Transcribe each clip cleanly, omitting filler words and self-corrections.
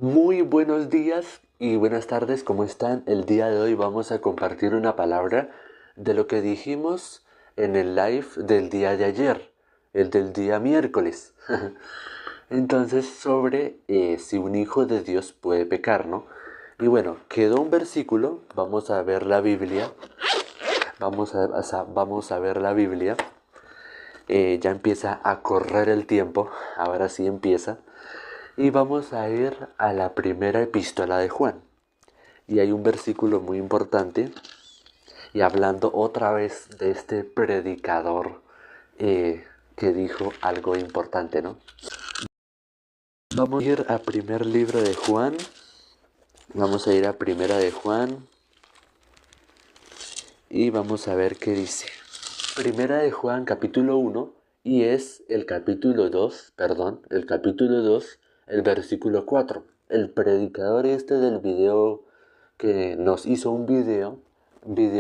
Muy buenos días y buenas tardes, ¿cómo están? El día de hoy vamos a compartir una palabra de lo que dijimos en el live del día de ayer, el del día miércoles. Entonces, sobre si un hijo de Dios puede pecar, ¿no? Y bueno, quedó un versículo, vamos a ver la Biblia, vamos a ver la Biblia. Ya empieza a correr el tiempo, ahora sí empieza. Y vamos a ir a la primera epístola de Juan. Y hay un versículo muy importante. Y hablando otra vez de este predicador que dijo algo importante, ¿no? Vamos a ir a primer libro de Juan. Vamos a ir a primera de Juan. Y vamos a ver qué dice. Primera de Juan capítulo 1. Y es el capítulo 2, el versículo 4. El predicador este del video que nos hizo un video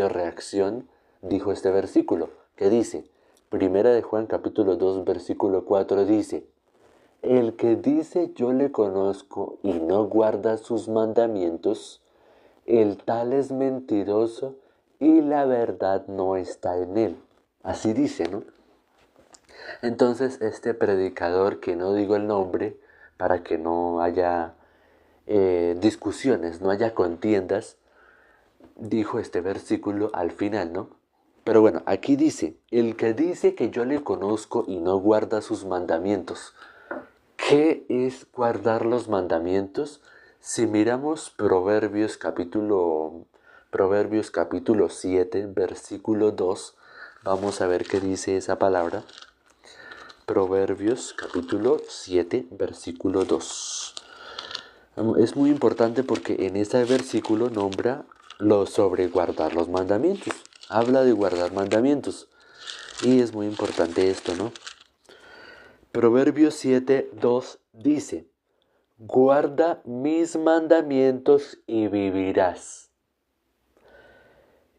reacción, dijo este versículo, que dice, Primera de Juan capítulo 2 versículo 4 dice, el que dice yo le conozco y no guarda sus mandamientos, el tal es mentiroso y la verdad no está en él. Así dice, ¿no? Entonces este predicador, que no digo el nombre, para que no haya discusiones, no haya contiendas, dijo este versículo al final, ¿no? Pero bueno, aquí dice, el que dice que yo le conozco y no guarda sus mandamientos. ¿Qué es guardar los mandamientos? Si miramos Proverbios capítulo 7, versículo 2, vamos a ver qué dice esa palabra. Proverbios capítulo 7, versículo 2. Es muy importante porque en este versículo nombra lo sobre guardar los mandamientos. Habla de guardar mandamientos. Y es muy importante esto, ¿no? Proverbios 7, 2 dice, guarda mis mandamientos y vivirás.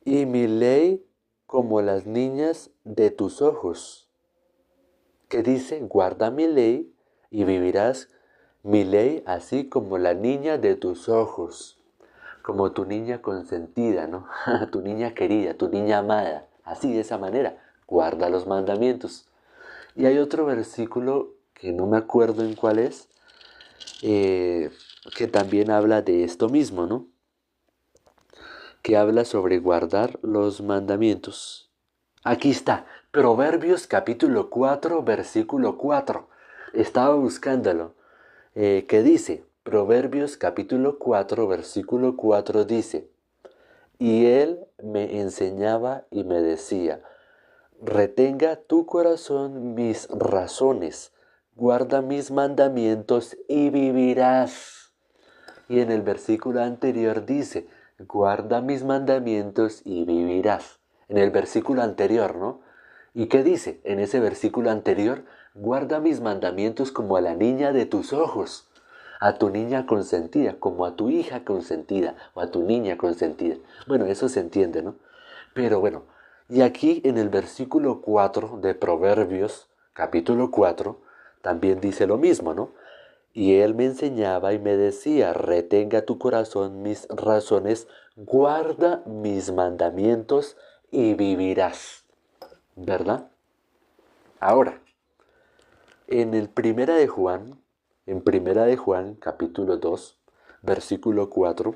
Y mi ley como las niñas de tus ojos. Que dice, guarda mi ley y vivirás, mi ley así como la niña de tus ojos. Como tu niña consentida, ¿no? Tu niña querida, tu niña amada. Así, de esa manera, guarda los mandamientos. Y hay otro versículo que no me acuerdo en cuál es, que también habla de esto mismo, ¿no? Que habla sobre guardar los mandamientos. Aquí está, Proverbios capítulo 4, versículo 4. Estaba buscándolo. Que dice, Proverbios capítulo 4, versículo 4 dice, y él me enseñaba y me decía, retenga tu corazón mis razones, guarda mis mandamientos y vivirás. Y en el versículo anterior dice, guarda mis mandamientos y vivirás. En el versículo anterior, ¿no? ¿Y qué dice? En ese versículo anterior, guarda mis mandamientos como a la niña de tus ojos, a tu niña consentida, como a tu hija consentida o a tu niña consentida. Bueno, eso se entiende, ¿no? Pero bueno, y aquí en el versículo 4 de Proverbios, capítulo 4, también dice lo mismo, ¿no? Y él me enseñaba y me decía, retenga tu corazón mis razones, guarda mis mandamientos y vivirás. ¿Verdad? Ahora, en Primera de Juan, capítulo 2, versículo 4,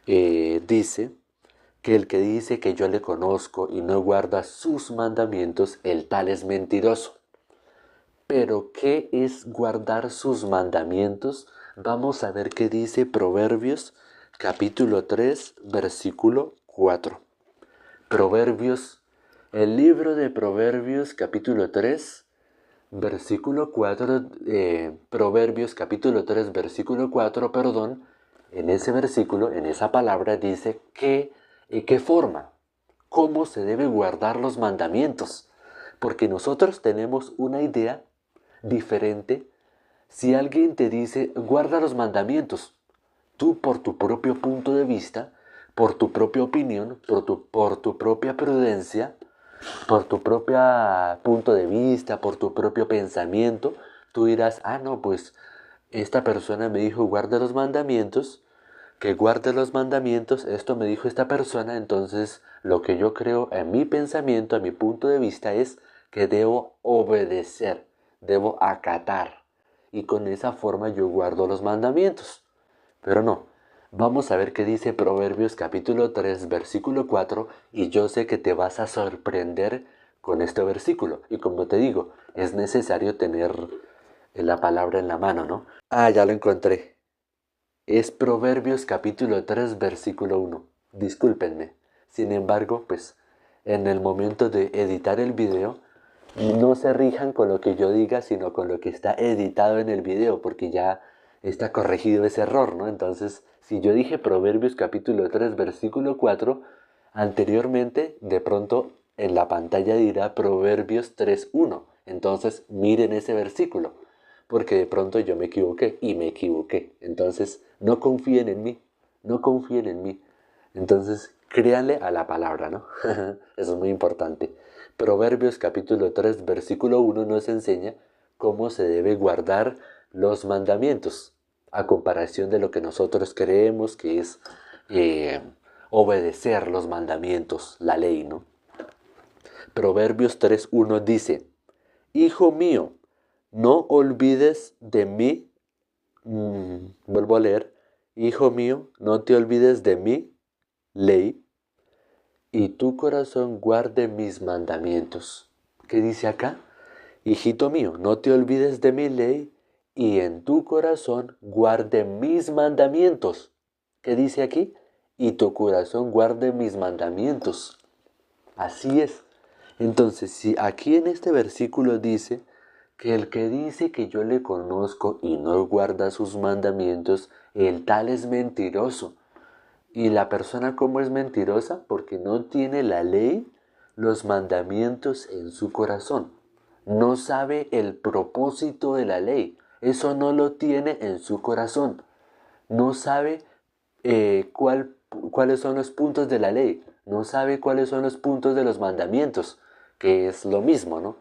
dice que el que dice que yo le conozco y no guarda sus mandamientos, el tal es mentiroso. Pero, ¿qué es guardar sus mandamientos? Vamos a ver qué dice Proverbios, capítulo 3, versículo 4. Proverbios, el libro de Proverbios, capítulo 3, versículo 4, Proverbios capítulo 3, versículo 4, perdón, en ese versículo, en esa palabra dice qué forma, cómo se debe guardar los mandamientos. Porque nosotros tenemos una idea diferente. Si alguien te dice, guarda los mandamientos, tú por tu propio punto de vista, por tu propia opinión, por tu propia prudencia, por tu propio punto de vista, por tu propio pensamiento, tú dirás, ah, no, pues esta persona me dijo, guarda los mandamientos, que guarde los mandamientos, esto me dijo esta persona, entonces lo que yo creo en mi pensamiento, a mi punto de vista es que debo obedecer, debo acatar, y con esa forma yo guardo los mandamientos. Pero no, vamos a ver qué dice Proverbios capítulo 3, versículo 4, y yo sé que te vas a sorprender con este versículo. Y como te digo, es necesario tener la palabra en la mano, ¿no? Ah, ya lo encontré. Es Proverbios capítulo 3, versículo 1. Discúlpenme. Sin embargo, pues en el momento de editar el video, no se rijan con lo que yo diga, sino con lo que está editado en el video, porque ya está corregido ese error, ¿no? Entonces, si yo dije Proverbios capítulo 3, versículo 4, anteriormente, de pronto, en la pantalla dirá Proverbios 3, 1. Entonces, miren ese versículo, porque de pronto yo me equivoqué y me equivoqué. Entonces, no confíen en mí, no confíen en mí. Entonces, créanle a la palabra, ¿no? Eso es muy importante. Proverbios capítulo 3, versículo 1 nos enseña cómo se debe guardar los mandamientos, a comparación de lo que nosotros creemos que es obedecer los mandamientos, la ley, ¿no? Proverbios 3:1 dice, Hijo mío, no olvides de mí, vuelvo a leer, Hijo mío, no te olvides de mi ley, y tu corazón guarde mis mandamientos. ¿Qué dice acá? Hijito mío, no te olvides de mi ley, y en tu corazón guarde mis mandamientos. ¿Qué dice aquí? Y tu corazón guarde mis mandamientos. Así es. Entonces, si aquí en este versículo dice que el que dice que yo le conozco y no guarda sus mandamientos, el tal es mentiroso. ¿Y la persona cómo es mentirosa? Porque no tiene la ley, los mandamientos en su corazón. No sabe el propósito de la ley. Eso no lo tiene en su corazón. No sabe cuáles son los puntos de la ley. No sabe cuáles son los puntos de los mandamientos, que es lo mismo, ¿no?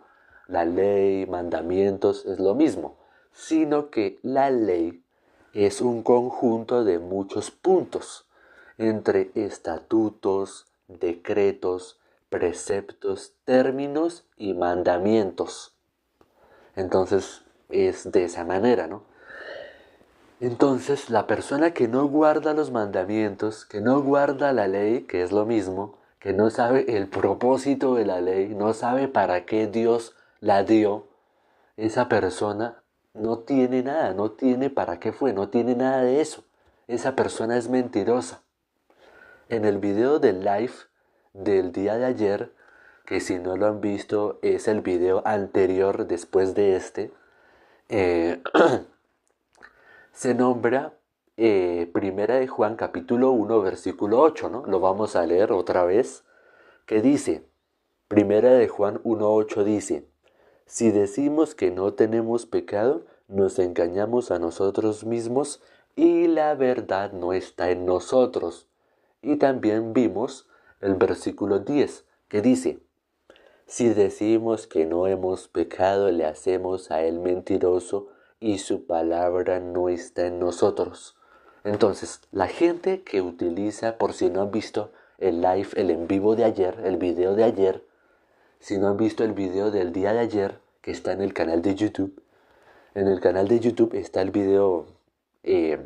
La ley, mandamientos, es lo mismo. Sino que la ley es un conjunto de muchos puntos, entre estatutos, decretos, preceptos, términos y mandamientos. Entonces es de esa manera, ¿no? Entonces la persona que no guarda los mandamientos, que no guarda la ley, que es lo mismo, que no sabe el propósito de la ley, no sabe para qué Dios la dio, esa persona no tiene nada, no tiene para qué fue, no tiene nada de eso. Esa persona es mentirosa. En el video del live del día de ayer, que si no lo han visto es el video anterior después de este, eh, se nombra Primera de Juan capítulo 1 versículo 8, ¿no? Lo vamos a leer otra vez, que dice, Primera de Juan 1:8 dice, si decimos que no tenemos pecado, nos engañamos a nosotros mismos y la verdad no está en nosotros. Y también vimos el versículo 10, que dice, si decimos que no hemos pecado, le hacemos a él mentiroso y su palabra no está en nosotros. Entonces, la gente que utiliza, por si no han visto el live, el en vivo de ayer, el video de ayer, si no han visto el video del día de ayer, que está en el canal de YouTube, en el canal de YouTube está el video eh,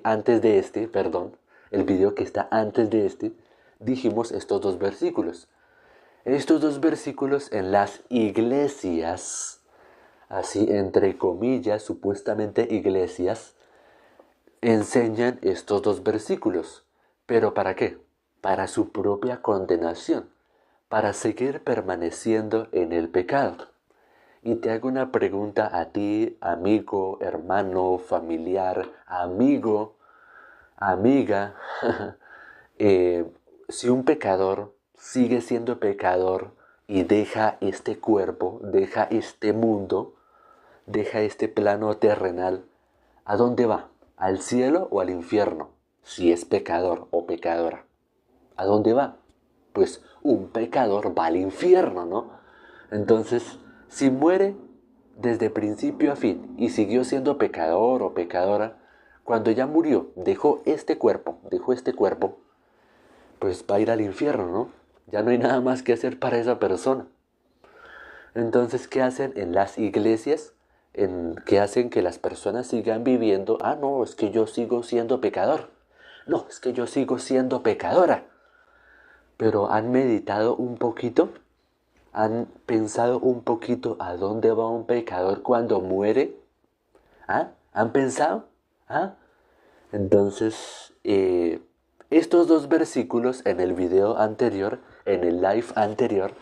antes de este, perdón, el video que está antes de este, dijimos estos dos versículos. Estos dos versículos en las iglesias, así entre comillas, supuestamente iglesias, enseñan estos dos versículos. ¿Pero para qué? Para su propia condenación, para seguir permaneciendo en el pecado. Y te hago una pregunta a ti, amigo, hermano, familiar, amigo, amiga. eh, si un pecador sigue siendo pecador y deja este cuerpo, deja este mundo, deja este plano terrenal, ¿a dónde va? ¿Al cielo o al infierno? Si es pecador o pecadora. ¿A dónde va? Pues un pecador va al infierno, ¿no? Entonces, si muere, desde principio a fin y siguió siendo pecador o pecadora, cuando ya murió, dejó este cuerpo, pues va a ir al infierno, ¿no? Ya no hay nada más que hacer para esa persona. Entonces, ¿qué hacen en las iglesias? ¿Qué hacen que las personas sigan viviendo? Ah, no, es que yo sigo siendo pecador. No, es que yo sigo siendo pecadora. Pero ¿han meditado un poquito? ¿Han pensado un poquito a dónde va un pecador cuando muere? ¿Ah? ¿Han pensado? ¿Ah? Entonces, estos dos versículos en el video anterior, en el live anterior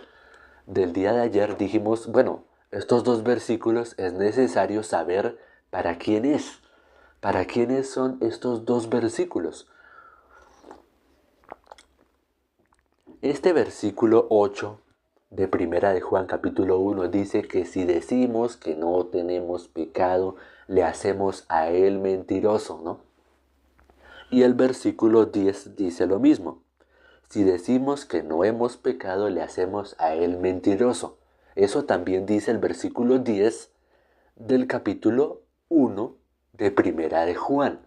del día de ayer, dijimos, bueno, estos dos versículos es necesario saber para quién es. ¿Para quiénes son estos dos versículos? Este versículo 8 de Primera de Juan capítulo 1 dice que si decimos que no tenemos pecado, le hacemos a él mentiroso, ¿no? Y el versículo 10 dice lo mismo. Si decimos que no hemos pecado, le hacemos a él mentiroso. Eso también dice el versículo 10 del capítulo 1 de Primera de Juan,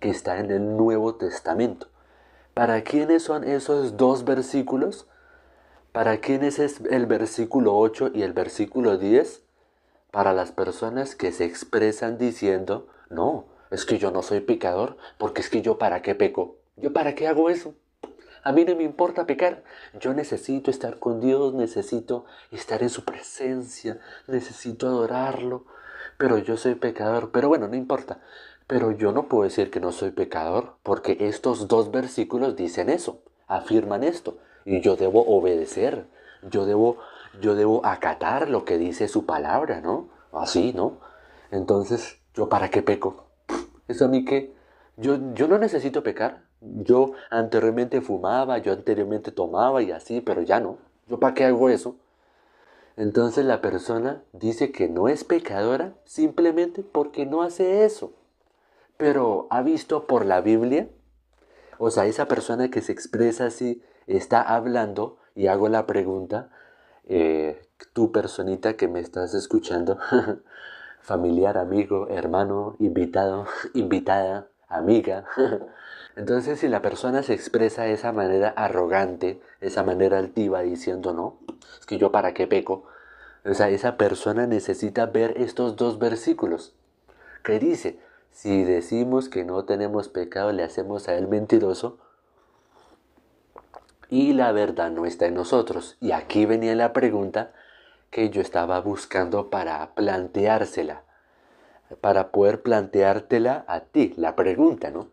que está en el Nuevo Testamento. ¿Para quiénes son esos dos versículos? ¿Para quiénes es el versículo 8 y el versículo 10? Para las personas que se expresan diciendo, no, es que yo no soy pecador, porque es que yo para qué peco, yo para qué hago eso. A mí no me importa pecar, yo necesito estar con Dios, necesito estar en su presencia, necesito adorarlo, pero yo soy pecador, pero bueno, no importa. Pero yo no puedo decir que no soy pecador, porque estos dos versículos dicen eso, afirman esto, y yo debo obedecer, yo debo acatar lo que dice su palabra, ¿no? Así, ¿no? Entonces, ¿yo para qué peco? ¿Eso a mí qué? Yo no necesito pecar. Yo anteriormente fumaba, yo anteriormente tomaba y así, pero ya no. ¿Yo para qué hago eso? Entonces la persona dice que no es pecadora simplemente porque no hace eso. Pero ha visto por la Biblia, o sea, esa persona que se expresa así está hablando y hago la pregunta, tú personita que me estás escuchando, familiar, amigo, hermano, invitado, invitada, amiga. Entonces, si la persona se expresa de esa manera arrogante, esa manera altiva, diciendo, no, es que yo para qué peco, o sea, esa persona necesita ver estos dos versículos, que dice, si decimos que no tenemos pecado, le hacemos a él mentiroso, y la verdad no está en nosotros. Y aquí venía la pregunta que yo estaba buscando para planteársela, para poder planteártela a ti, la pregunta, ¿no?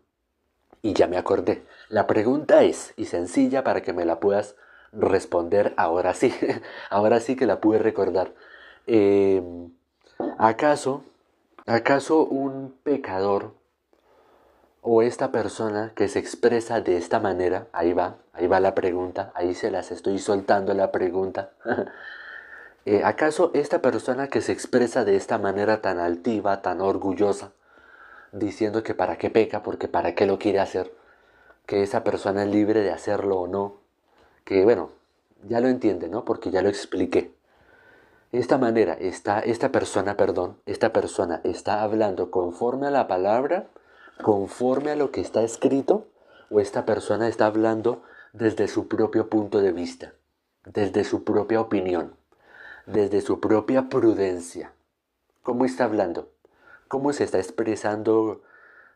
Y ya me acordé. La pregunta es, y sencilla para que me la puedas responder ahora sí, ahora sí que la pude recordar. Eh, ¿Acaso, acaso un pecador o esta persona que se expresa de esta manera, ahí va la pregunta, ahí se las estoy soltando la pregunta. ¿Acaso esta persona que se expresa de esta manera tan altiva, tan orgullosa, diciendo que para qué peca, porque para qué lo quiere hacer, que esa persona es libre de hacerlo o no, que bueno, ya lo entiende, ¿no? Porque ya lo expliqué. Esta persona está hablando conforme a la palabra, conforme a lo que está escrito, o esta persona está hablando desde su propio punto de vista, desde su propia opinión, desde su propia prudencia. ¿Cómo está hablando? ¿Cómo se está expresando?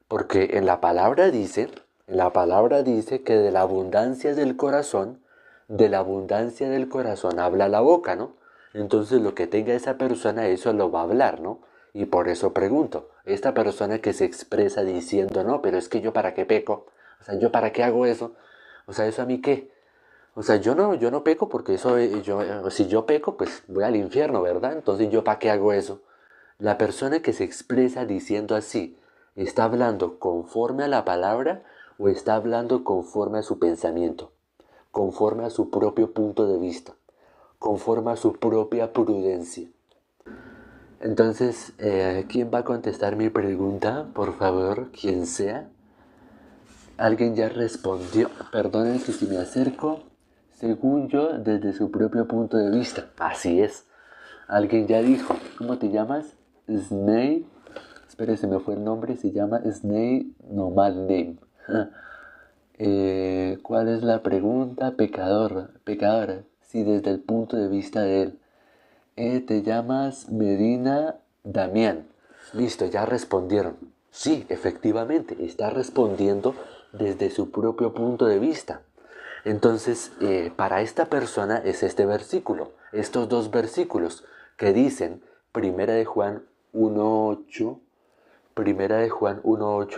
Porque en la palabra dice que de la abundancia del corazón habla la boca, ¿no? Entonces lo que tenga esa persona, eso lo va a hablar, ¿no? Y por eso pregunto, esta persona que se expresa diciendo, no, pero es que yo para qué peco, o sea, yo para qué hago eso, o sea, eso a mí qué, o sea, yo no peco porque eso, si yo peco, pues voy al infierno, ¿verdad? Entonces yo para qué hago eso. La persona que se expresa diciendo así, ¿está hablando conforme a la palabra o está hablando conforme a su pensamiento, conforme a su propio punto de vista, conforme a su propia prudencia? Entonces, ¿quién va a contestar mi pregunta? Por favor, quien sea. Alguien ya respondió. Perdonen que si me acerco. Según yo, desde su propio punto de vista. Así es. Alguien ya dijo, ¿cómo te llamas? Snake. Espere, se me fue el nombre, se llama Snake, no, mal name. ¿Cuál es la pregunta? Pecadora, sí, desde el punto de vista de él. Te llamas Medina Damián. Listo, ya respondieron. Sí, efectivamente, está respondiendo desde su propio punto de vista. Entonces, para esta persona es este versículo, estos dos versículos que dicen, Primera de Juan 1:8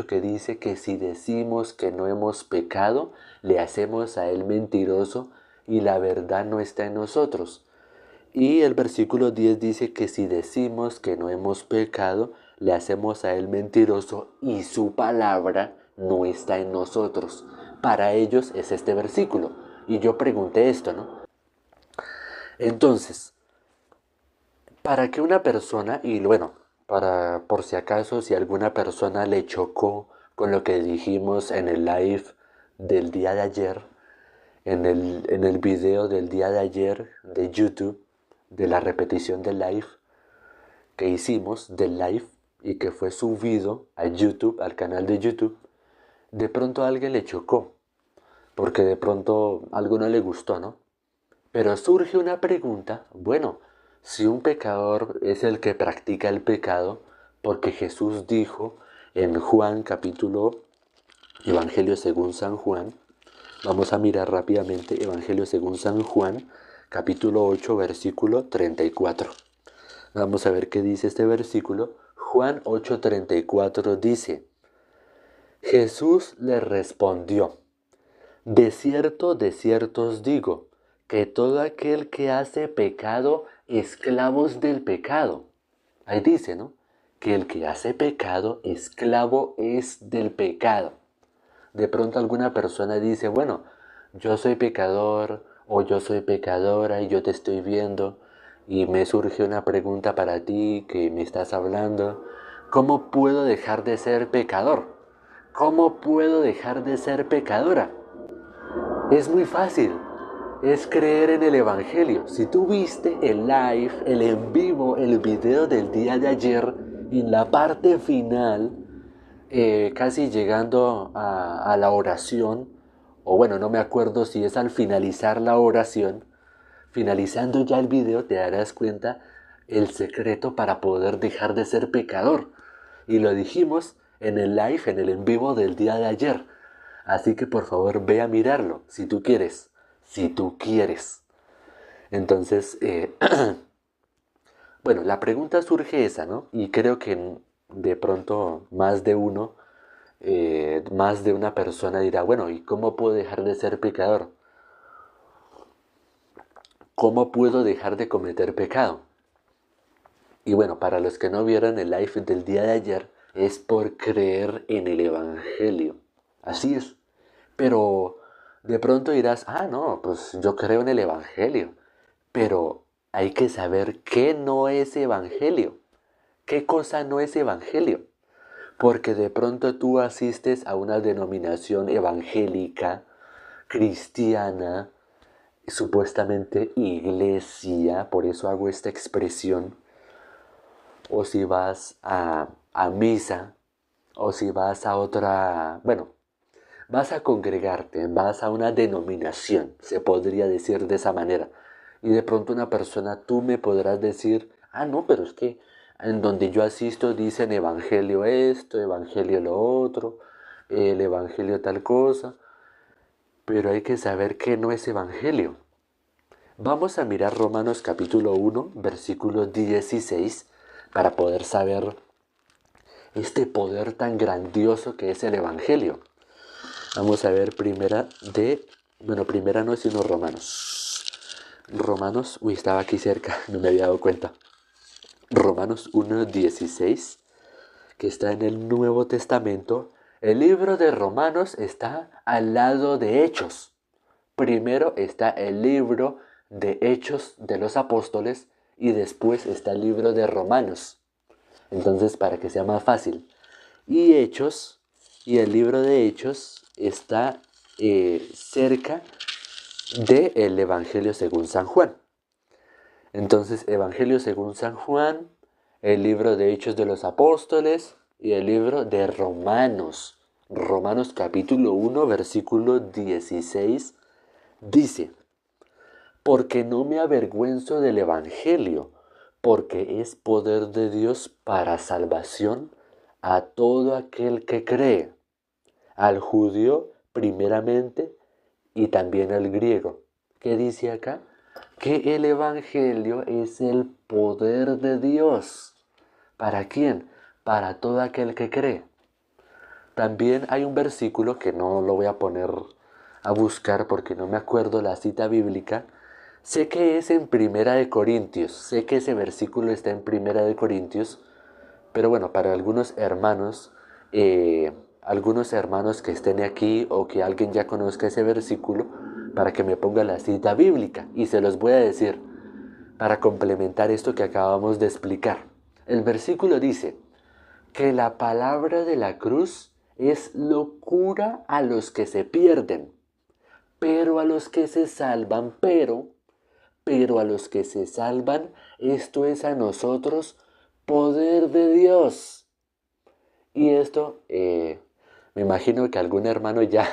que dice que si decimos que no hemos pecado, le hacemos a él mentiroso y la verdad no está en nosotros. Y el versículo 10 dice que si decimos que no hemos pecado, le hacemos a él mentiroso y su palabra no está en nosotros. Para ellos es este versículo. Y yo pregunté esto, ¿no? Entonces, para que una persona, y bueno, para por si acaso, si alguna persona le chocó con lo que dijimos en el live del día de ayer, en el video del día de ayer de YouTube, de la repetición del live que hicimos, del live, y que fue subido a YouTube, al canal de YouTube, de pronto a alguien le chocó, porque de pronto algo no le gustó, ¿no? Pero surge una pregunta, bueno, si un pecador es el que practica el pecado, porque Jesús dijo en Juan capítulo, Evangelio según San Juan, vamos a mirar rápidamente Evangelio según San Juan, capítulo 8, versículo 34. Vamos a ver qué dice este versículo. Juan 8:34 dice, Jesús le respondió, de cierto os digo, que todo aquel que hace pecado, esclavos del pecado. Ahí dice, ¿no? Que el que hace pecado, esclavo es del pecado. De pronto alguna persona dice, bueno, yo soy pecador o yo soy pecadora y yo te estoy viendo y me surge una pregunta para ti que me estás hablando. ¿Cómo puedo dejar de ser pecador? ¿Cómo puedo dejar de ser pecadora? Es muy fácil, es creer en el Evangelio. Si tú viste el live, el en vivo, el video del día de ayer, en la parte final, casi llegando a la oración, o bueno, no me acuerdo si es al finalizar la oración, finalizando ya el video te darás cuenta el secreto para poder dejar de ser pecador. Y lo dijimos en el live, en el en vivo del día de ayer. Así que por favor ve a mirarlo, si tú quieres, si tú quieres. Entonces, bueno, la pregunta surge esa, ¿no? Y creo que de pronto más de uno, más de una persona dirá, bueno, ¿y cómo puedo dejar de ser pecador? ¿Cómo puedo dejar de cometer pecado? Y bueno, para los que no vieron el live del día de ayer, es por creer en el Evangelio. Así es. Pero de pronto dirás, ah, no, pues yo creo en el Evangelio. Pero hay que saber qué no es Evangelio. ¿Qué cosa no es Evangelio? Porque de pronto tú asistes a una denominación evangélica, cristiana, supuestamente iglesia, por eso hago esta expresión, o si vas a misa, o si vas a otra, bueno, vas a congregarte, vas a una denominación, se podría decir de esa manera. Y de pronto una persona, tú me podrás decir, ah, no, pero es que en donde yo asisto dicen evangelio esto, evangelio lo otro, el evangelio tal cosa, pero hay que saber qué no es evangelio. Vamos a mirar Romanos capítulo 1, versículo 16, para poder saber este poder tan grandioso que es el evangelio. Vamos a ver primera no, sino Romanos. Romanos, uy, estaba aquí cerca, no me había dado cuenta. Romanos 1:16, que está en el Nuevo Testamento. El libro de Romanos está al lado de Hechos. Primero está el libro de Hechos de los Apóstoles y después está el libro de Romanos. Entonces, para que sea más fácil. Y Hechos, y el libro de Hechos está cerca del Evangelio según San Juan. Entonces, Evangelio según San Juan, el libro de Hechos de los Apóstoles y el libro de Romanos. Romanos capítulo 1, versículo 16, dice: porque no me avergüenzo del Evangelio, porque es poder de Dios para salvación a todo aquel que cree, al judío primeramente y también al griego. ¿Qué dice acá? Que el Evangelio es el poder de Dios. ¿Para quién? Para todo aquel que cree. También hay un versículo que no lo voy a poner a buscar porque no me acuerdo la cita bíblica. Sé que es en Primera de Corintios, sé que ese versículo está en Primera de Corintios, pero bueno, para algunos hermanos que estén aquí o que alguien ya conozca ese versículo, para que me ponga la cita bíblica y se los voy a decir para complementar esto que acabamos de explicar. El versículo dice que la palabra de la cruz es locura a los que se pierden, pero a los que se salvan, pero a los que se salvan, esto es a nosotros poder de Dios. Y esto, me imagino que algún hermano ya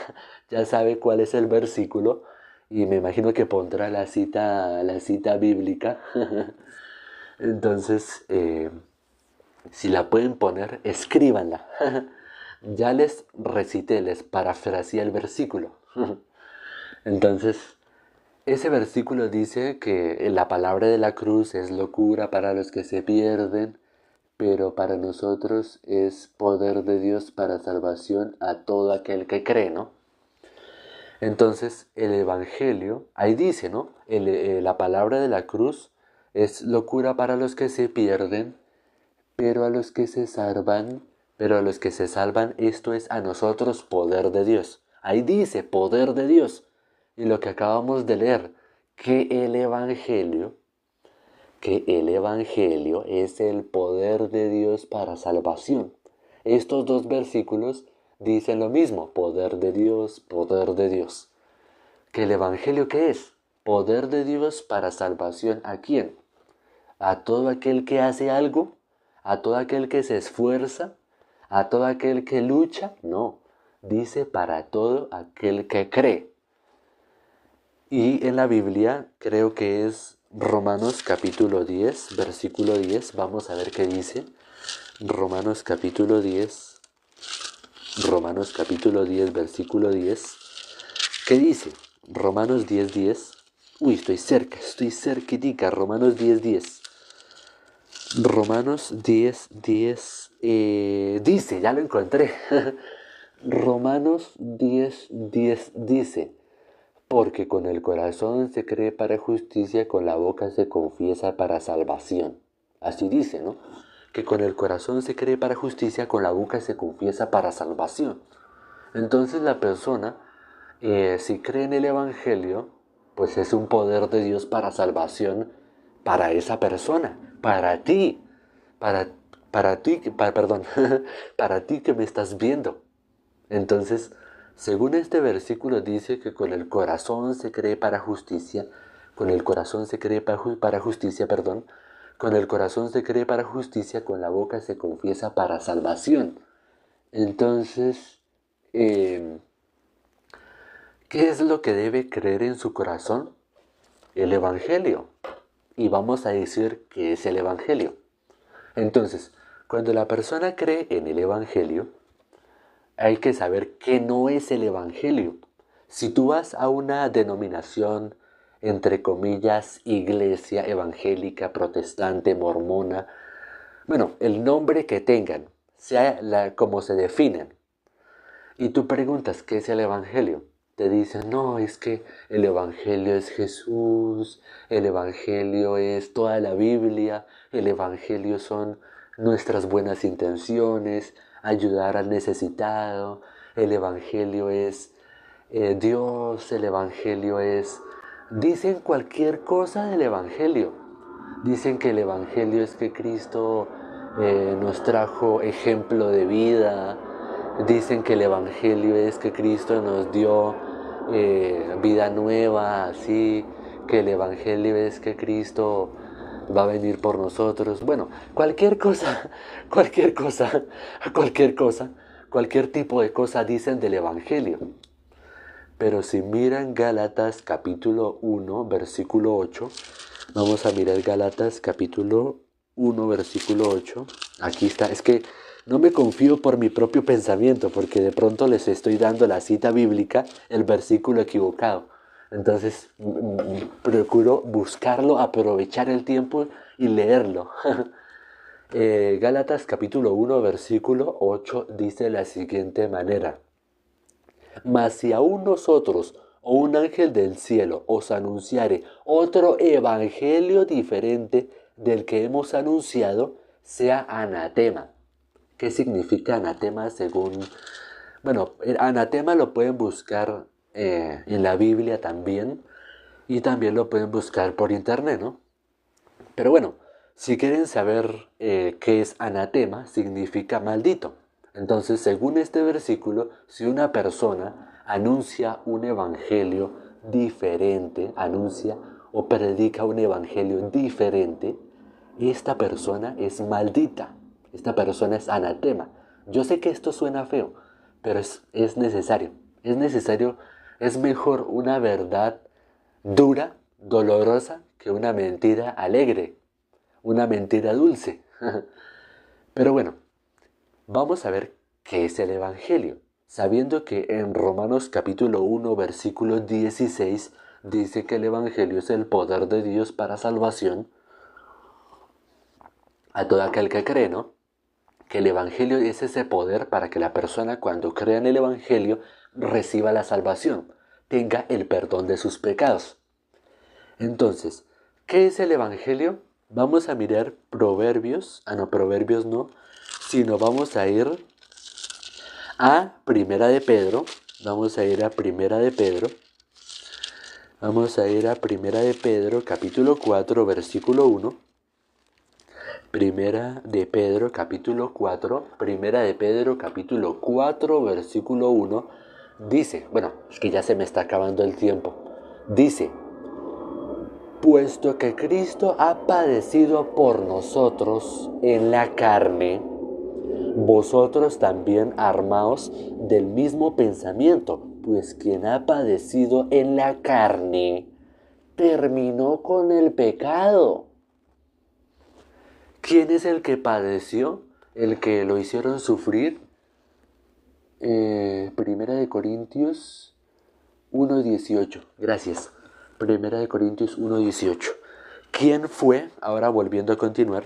sabe cuál es el versículo y me imagino que pondrá la cita bíblica. Entonces, si la pueden poner, escríbanla. Ya les recité, les parafraseé el versículo. Entonces, ese versículo dice que la palabra de la cruz es locura para los que se pierden, pero para nosotros es poder de Dios para salvación a todo aquel que cree, ¿no? Entonces, el Evangelio, ahí dice, ¿no? La palabra de la cruz es locura para los que se pierden, pero a los que se salvan, esto es a nosotros poder de Dios. Ahí dice poder de Dios. Y lo que acabamos de leer, que el Evangelio es el poder de Dios para salvación. Estos dos versículos dicen lo mismo, poder de Dios, poder de Dios. ¿Que el Evangelio qué es? Poder de Dios para salvación. ¿A quién? A todo aquel que hace algo, a todo aquel que se esfuerza, a todo aquel que lucha. No, dice para todo aquel que cree. Y en la Biblia creo que es Romanos capítulo 10, versículo 10. Vamos a ver qué dice. Romanos capítulo 10, versículo 10. ¿Qué dice? Romanos 10, 10. Uy, estoy cerquitica. Romanos 10, 10. Romanos 10, 10 dice, ya lo encontré. Romanos 10, 10 dice: porque con el corazón se cree para justicia, con la boca se confiesa para salvación. Así dice, ¿no? Que con el corazón se cree para justicia, con la boca se confiesa para salvación. Entonces la persona, si cree en el Evangelio, pues es un poder de Dios para salvación para esa persona, para ti, perdón, para ti que me estás viendo. Entonces, según este versículo dice que con el corazón se cree para justicia, con el corazón se cree para justicia, perdón, con el corazón se cree para justicia, con la boca se confiesa para salvación. Entonces, ¿qué es lo que debe creer en su corazón? El Evangelio. Y vamos a decir qué es el Evangelio. Entonces, cuando la persona cree en el Evangelio, hay que saber qué no es el Evangelio. Si tú vas a una denominación, entre comillas, iglesia evangélica, protestante, mormona, bueno, el nombre que tengan, sea como se definen, y tú preguntas qué es el Evangelio, te dicen: no, es que el Evangelio es Jesús, el Evangelio es toda la Biblia, el Evangelio son nuestras buenas intenciones, ayudar al necesitado, el Evangelio es Dios, el Evangelio es... Dicen cualquier cosa del Evangelio. Dicen que el Evangelio es que Cristo nos trajo ejemplo de vida. Dicen que el Evangelio es que Cristo nos dio vida nueva, así. Que el Evangelio es que Cristo va a venir por nosotros. Bueno, cualquier cosa, cualquier cosa, cualquier cosa, cualquier tipo de cosa dicen del Evangelio. Pero si miran Gálatas capítulo 1, versículo 8, vamos a mirar Gálatas capítulo 1, versículo 8. Aquí está, es que no me confío por mi propio pensamiento, porque de pronto les estoy dando la cita bíblica, el versículo equivocado. Entonces procuro buscarlo, aprovechar el tiempo y leerlo. Gálatas capítulo 1, versículo 8 dice de la siguiente manera. Mas si aún nosotros o un ángel del cielo os anunciare otro evangelio diferente del que hemos anunciado, sea anatema. ¿Qué significa anatema según...? Bueno, el anatema lo pueden buscar en la Biblia también, y también lo pueden buscar por internet, ¿no? Pero bueno, si quieren saber qué es anatema, significa maldito. Entonces, según este versículo, si una persona anuncia un evangelio diferente, anuncia o predica un evangelio diferente, esta persona es maldita. Esta persona es anatema. Yo sé que esto suena feo, pero es necesario. Es necesario, es mejor una verdad dura, dolorosa, que una mentira alegre, una mentira dulce. Pero bueno, vamos a ver qué es el Evangelio, sabiendo que en Romanos capítulo 1, versículo 16, dice que el Evangelio es el poder de Dios para salvación a todo aquel que cree, ¿no? Que el Evangelio es ese poder para que la persona cuando crea en el Evangelio reciba la salvación, tenga el perdón de sus pecados. Entonces, ¿qué es el Evangelio? Vamos a mirar Proverbios, Proverbios no, sino vamos a ir a Primera de Pedro, vamos a ir a Primera de Pedro, capítulo 4, versículo 1, Primera de Pedro, capítulo 4, versículo 1, dice, bueno, es que ya se me está acabando el tiempo, dice, puesto que Cristo ha padecido por nosotros en la carne, vosotros también armaos del mismo pensamiento, pues quien ha padecido en la carne, terminó con el pecado. ¿Quién es el que padeció? El que lo hicieron sufrir. Primera de Corintios 1:18. Gracias. Primera de Corintios 1:18. ¿Quién fue, ahora volviendo a continuar,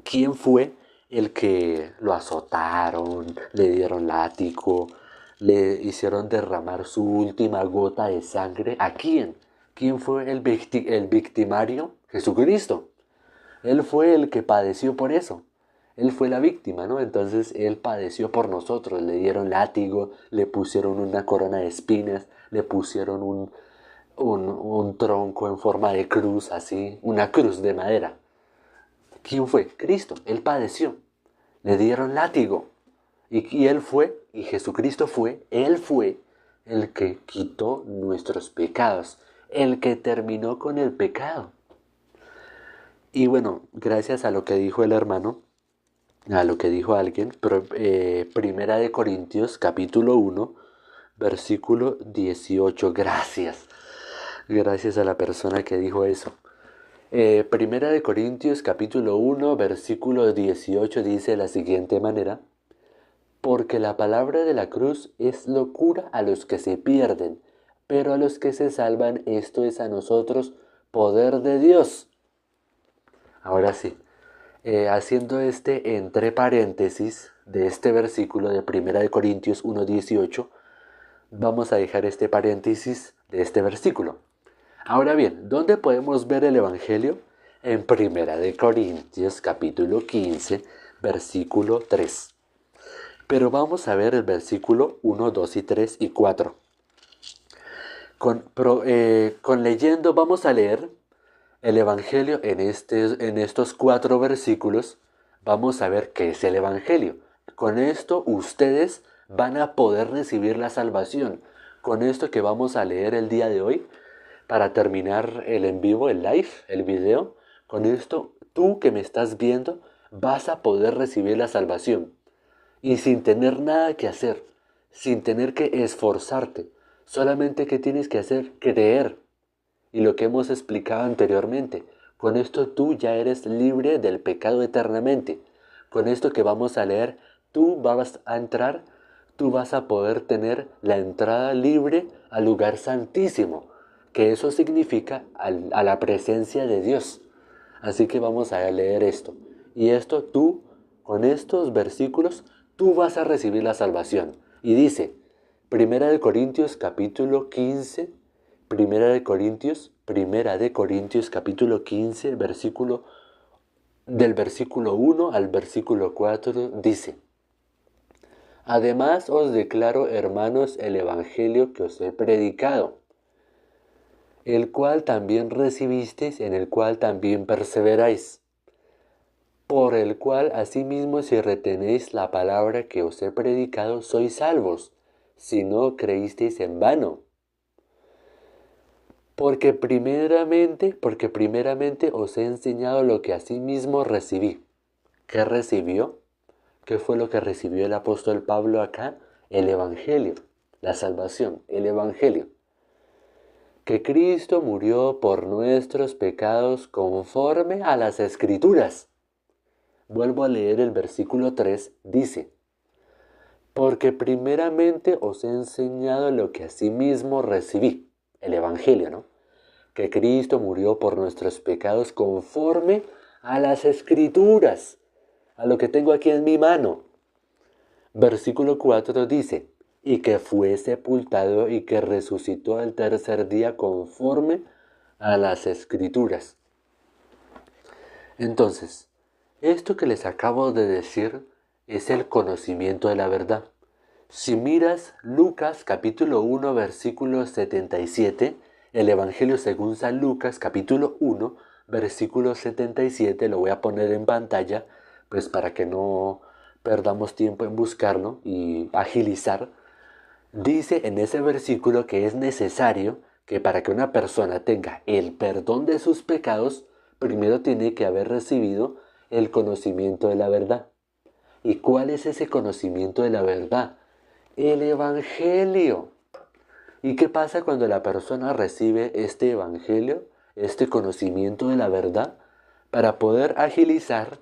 quién fue el que lo azotaron, le dieron látigo, le hicieron derramar su última gota de sangre? ¿A quién? ¿Quién fue el victimario? Jesucristo. Él fue el que padeció por eso. Él fue la víctima, ¿no? Entonces Él padeció por nosotros. Le dieron látigo, le pusieron una corona de espinas, le pusieron un tronco en forma de cruz, así, una cruz de madera. ¿Quién fue? Cristo. Él padeció. Le dieron látigo. Y Él fue, y Jesucristo fue, Él fue el que quitó nuestros pecados, el que terminó con el pecado. Y bueno, gracias a lo que dijo el hermano, a lo que dijo alguien, Primera de Corintios, capítulo 1, versículo 18. Gracias a la persona que dijo eso. Primera de Corintios, capítulo 1, versículo 18 dice de la siguiente manera: porque la palabra de la cruz es locura a los que se pierden, pero a los que se salvan, esto es a nosotros poder de Dios. Ahora sí, haciendo entre paréntesis de este versículo de Primera de Corintios 1:18, vamos a dejar este paréntesis de este versículo. Ahora bien, ¿dónde podemos ver el Evangelio? En Primera de Corintios capítulo 15, versículo 3. Pero vamos a ver el versículo 1, 2 y 3 y 4. Con leyendo vamos a leer el Evangelio en estos 4 versículos. Vamos a ver qué es el Evangelio. Con esto ustedes van a poder recibir la salvación. Con esto que vamos a leer el día de hoy, para terminar el en vivo, el live, el video, Con esto, tú que me estás viendo, vas a poder recibir la salvación. Y sin tener nada que hacer, sin tener que esforzarte. Solamente que tienes que hacer, creer. Y lo que hemos explicado anteriormente, con esto tú ya eres libre del pecado eternamente. Con esto que vamos a leer, tú vas a entrar, tú vas a poder tener la entrada libre al lugar santísimo, que eso significa a la presencia de Dios. Así que vamos a leer esto. Y esto tú, con estos versículos, tú vas a recibir la salvación. Y dice, Primera de Corintios capítulo 15, Primera de Corintios capítulo 15, del versículo 1 al versículo 4, dice, Además os declaro, hermanos, el evangelio que os he predicado, el cual también recibisteis, en el cual también perseveráis, por el cual asimismo si retenéis la palabra que os he predicado, sois salvos, si no creísteis en vano. Porque primeramente os he enseñado lo que asimismo recibí. ¿Qué recibió? ¿Qué fue lo que recibió el apóstol Pablo acá? El Evangelio, la salvación, el Evangelio. Que Cristo murió por nuestros pecados conforme a las Escrituras. Vuelvo a leer el versículo 3, dice, Porque primeramente os he enseñado lo que asimismo recibí, el Evangelio, ¿no? Que Cristo murió por nuestros pecados conforme a las Escrituras, a lo que tengo aquí en mi mano. Versículo 4 dice, y que fue sepultado y que resucitó al tercer día conforme a las Escrituras. Entonces, esto que les acabo de decir es el conocimiento de la verdad. Si miras Lucas capítulo 1 versículo 77, el Evangelio según San Lucas capítulo 1 versículo 77, lo voy a poner en pantalla, pues para que no perdamos tiempo en buscarlo y agilizar. Dice en ese versículo que es necesario que para que una persona tenga el perdón de sus pecados, primero tiene que haber recibido el conocimiento de la verdad. ¿Y cuál es ese conocimiento de la verdad? El Evangelio. ¿Y qué pasa cuando la persona recibe este Evangelio, este conocimiento de la verdad? Para poder agilizar,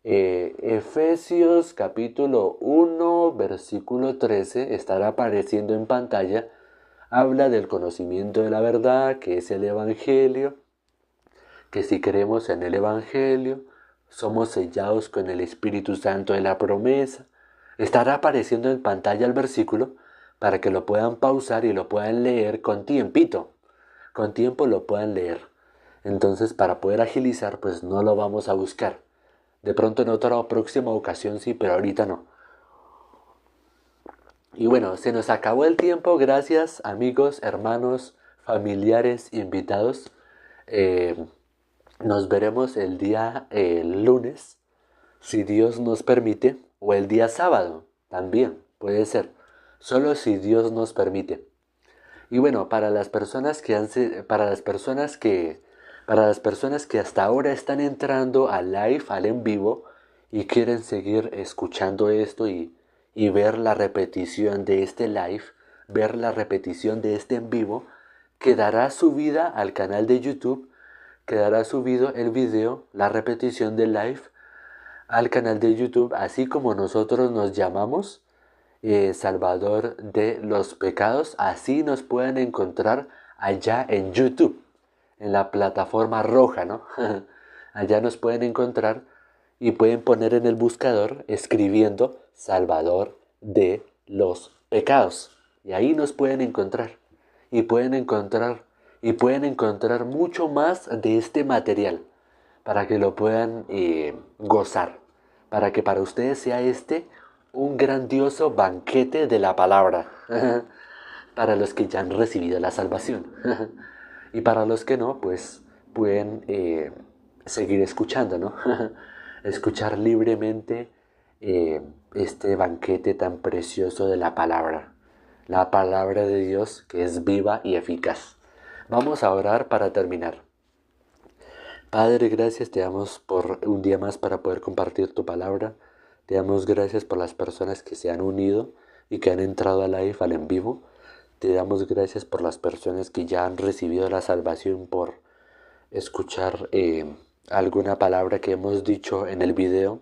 Efesios capítulo 1, versículo 13, estará apareciendo en pantalla, habla del conocimiento de la verdad, que es el Evangelio, que si creemos en el Evangelio, somos sellados con el Espíritu Santo de la promesa. Estará apareciendo en pantalla el versículo para que lo puedan pausar y lo puedan leer con tiempito. Con tiempo lo puedan leer. Entonces, para poder agilizar, pues no lo vamos a buscar. De pronto en otra próxima ocasión sí, pero ahorita no. Y bueno, se nos acabó el tiempo. Gracias, amigos, hermanos, familiares, invitados. Nos veremos el día lunes, si Dios nos permite, o el día sábado, también puede ser, solo si Dios nos permite. Y bueno, para las personas que hasta ahora están entrando al live, al en vivo, y quieren seguir escuchando esto y ver la repetición de este live, ver la repetición de este en vivo, quedará subida al canal de YouTube. Quedará subido el video, la repetición del live, al canal de YouTube, así como nosotros nos llamamos Salvador de los Pecados. Así nos pueden encontrar allá en YouTube, en la plataforma roja, ¿no? Allá nos pueden encontrar y pueden poner en el buscador escribiendo Salvador de los Pecados. Y ahí nos pueden encontrar. Y pueden encontrar mucho más de este material para que lo puedan gozar, para que para ustedes sea este un grandioso banquete de la palabra para los que ya han recibido la salvación y para los que no, pues pueden seguir escuchando, ¿no? Escuchar libremente este banquete tan precioso de la palabra de Dios que es viva y eficaz. Vamos a orar para terminar. Padre, gracias, te damos por un día más para poder compartir tu palabra. Te damos gracias por las personas que se han unido y que han entrado al live, al en vivo. Te damos gracias por las personas que ya han recibido la salvación por escuchar alguna palabra que hemos dicho en el video,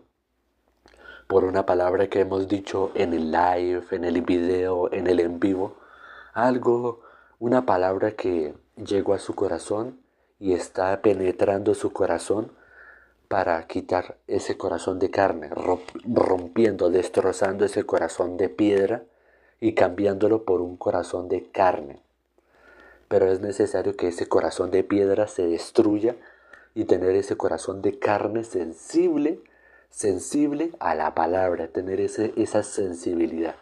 por una palabra que hemos dicho en el live, en el video, en el en vivo. Algo, una palabra que llegó a su corazón y está penetrando su corazón para quitar ese corazón de carne, rompiendo, destrozando ese corazón de piedra y cambiándolo por un corazón de carne. Pero es necesario que ese corazón de piedra se destruya y tener ese corazón de carne sensible, sensible a la palabra, tener esa sensibilidad.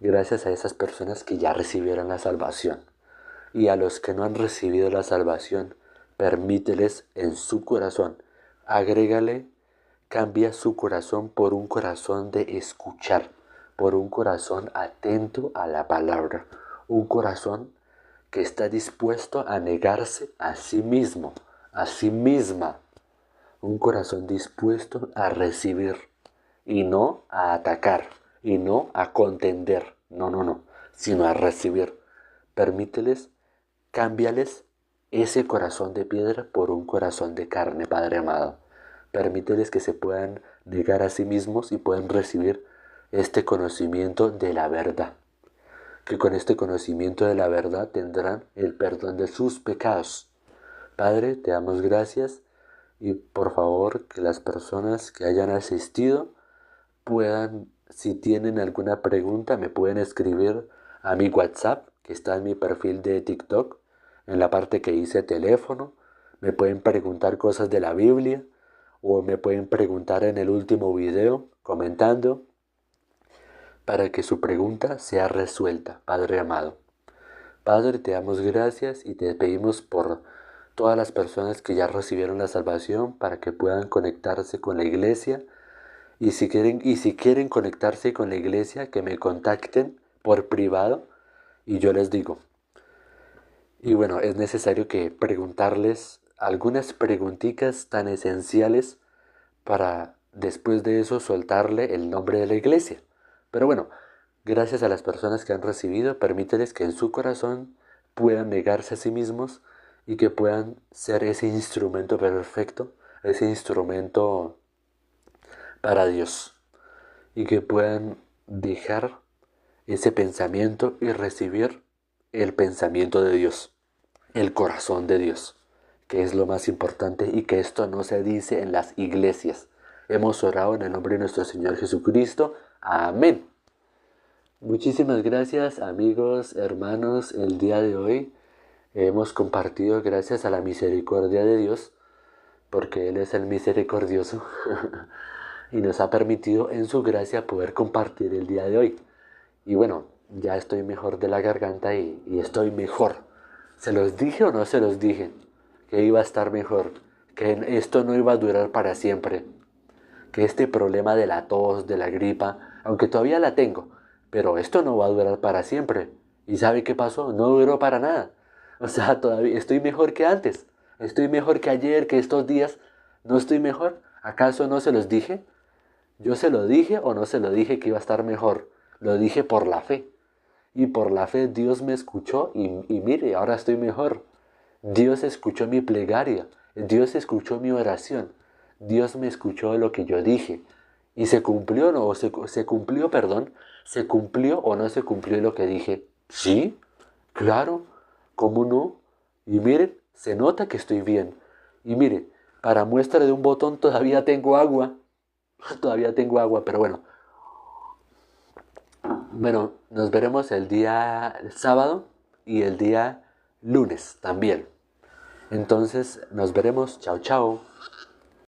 Gracias a esas personas que ya recibieron la salvación. Y a los que no han recibido la salvación, permíteles en su corazón, agrégale, cambia su corazón por un corazón de escuchar, por un corazón atento a la palabra, un corazón que está dispuesto a negarse a sí mismo, a sí misma, un corazón dispuesto a recibir y no a atacar y no a contender, no, sino a recibir. Permíteles, cámbiales ese corazón de piedra por un corazón de carne, Padre amado. Permíteles que se puedan negar a sí mismos y puedan recibir este conocimiento de la verdad. Que con este conocimiento de la verdad tendrán el perdón de sus pecados. Padre, te damos gracias y por favor que las personas que hayan asistido puedan, si tienen alguna pregunta, me pueden escribir a mi WhatsApp, que está en mi perfil de TikTok, en la parte que dice teléfono. Me pueden preguntar cosas de la Biblia o me pueden preguntar en el último video comentando para que su pregunta sea resuelta, Padre amado. Padre, te damos gracias y te pedimos por todas las personas que ya recibieron la salvación para que puedan conectarse con la iglesia. Y si quieren conectarse con la iglesia, que me contacten por privado y yo les digo. Y bueno, es necesario que preguntarles algunas preguntitas tan esenciales para después de eso soltarle el nombre de la iglesia. Pero bueno, gracias a las personas que han recibido, permíteles que en su corazón puedan negarse a sí mismos y que puedan ser ese instrumento perfecto, ese instrumento para Dios, y que puedan dejar ese pensamiento y recibir el pensamiento de Dios, el corazón de Dios, que es lo más importante y que esto no se dice en las iglesias. Hemos orado en el nombre de nuestro Señor Jesucristo. Amén. Muchísimas gracias, amigos, hermanos. El día de hoy hemos compartido gracias a la misericordia de Dios, porque Él es el misericordioso y nos ha permitido en su gracia poder compartir el día de hoy. Y bueno, ya estoy mejor de la garganta y estoy mejor. ¿Se los dije o no se los dije? Que iba a estar mejor, que esto no iba a durar para siempre, que este problema de la tos, de la gripa, aunque todavía la tengo, pero esto no va a durar para siempre. ¿Y sabe qué pasó? No duró para nada. O sea, todavía estoy mejor que antes. Estoy mejor que ayer, que estos días. ¿No estoy mejor? ¿Acaso no se los dije? ¿Yo se lo dije o no se lo dije que iba a estar mejor? Lo dije por la fe. Y por la fe Dios me escuchó y mire, ahora estoy mejor. Dios escuchó mi plegaria. Dios escuchó mi oración. Dios me escuchó lo que yo dije. ¿Y se cumplió no? ¿Se cumplió, perdón? ¿Se cumplió o no se cumplió lo que dije? Sí, claro. ¿Cómo no? Y miren, se nota que estoy bien. Y mire, para muestra de un botón todavía tengo agua. Todavía tengo agua, pero bueno. Bueno, nos veremos el día sábado y el día lunes también. Entonces, nos veremos. Chao, chao.